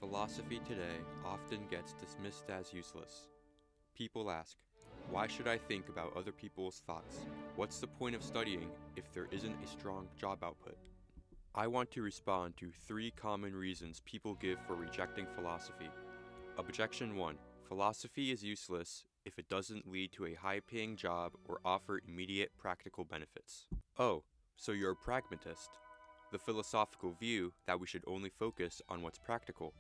Philosophy today often gets dismissed as useless. People ask, why should I think about other people's thoughts? What's the point of studying if there isn't a strong job output? I want to respond to 3 common reasons people give for rejecting philosophy. Objection 1. Philosophy is useless if it doesn't lead to a high-paying job or offer immediate practical benefits. Oh, so you're a pragmatist. The philosophical view that we should only focus on what's practical.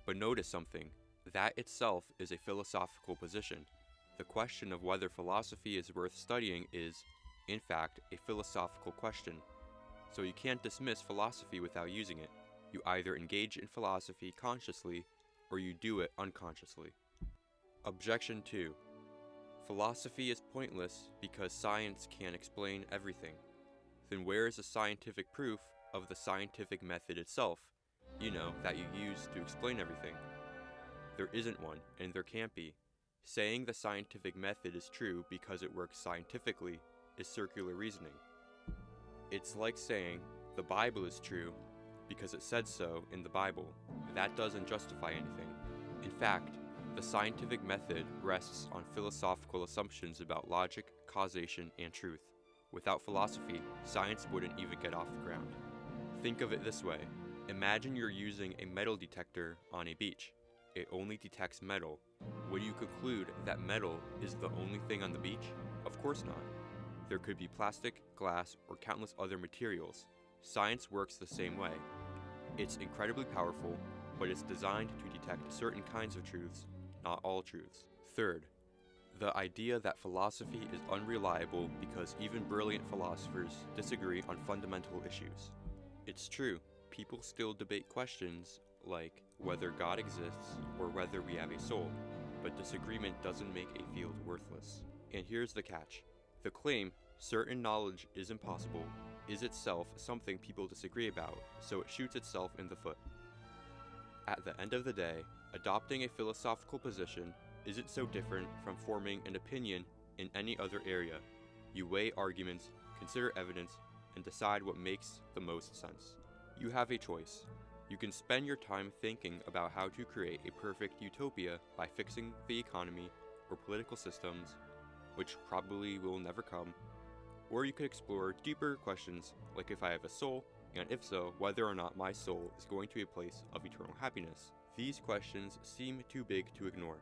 But notice something, that itself is a philosophical position. The question of whether philosophy is worth studying is, in fact, a philosophical question. So you can't dismiss philosophy without using it. You either engage in philosophy consciously, or you do it unconsciously. Objection 2. Philosophy is pointless because science can't explain everything. Then where is the scientific proof of the scientific method itself? That you use to explain everything. There isn't one, and there can't be. Saying the scientific method is true because it works scientifically is circular reasoning. It's like saying the Bible is true because it said so in the Bible. That doesn't justify anything. In fact, the scientific method rests on philosophical assumptions about logic, causation, and truth. Without philosophy, science wouldn't even get off the ground. Think of it this way. Imagine you're using a metal detector on a beach. It only detects metal. Would you conclude that metal is the only thing on the beach? Of course not. There could be plastic, glass, or countless other materials. Science works the same way. It's incredibly powerful, but it's designed to detect certain kinds of truths, not all truths. Third, the idea that philosophy is unreliable because even brilliant philosophers disagree on fundamental issues. It's true, people still debate questions like whether God exists or whether we have a soul, but disagreement doesn't make a field worthless. And here's the catch. The claim, certain knowledge is impossible, is itself something people disagree about, so it shoots itself in the foot. At the end of the day, adopting a philosophical position isn't so different from forming an opinion in any other area. You weigh arguments, consider evidence, and decide what makes the most sense. You have a choice. You can spend your time thinking about how to create a perfect utopia by fixing the economy or political systems, which probably will never come, or you could explore deeper questions like if I have a soul, and if so, whether or not my soul is going to a place of eternal happiness. These questions seem too big to ignore.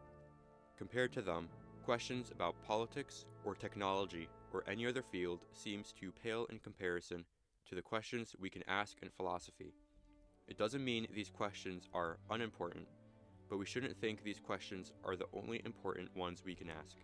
Compared to them, questions about politics or technology or any other field seems to pale in comparison to the questions we can ask in philosophy. It doesn't mean these questions are unimportant, but we shouldn't think these questions are the only important ones we can ask.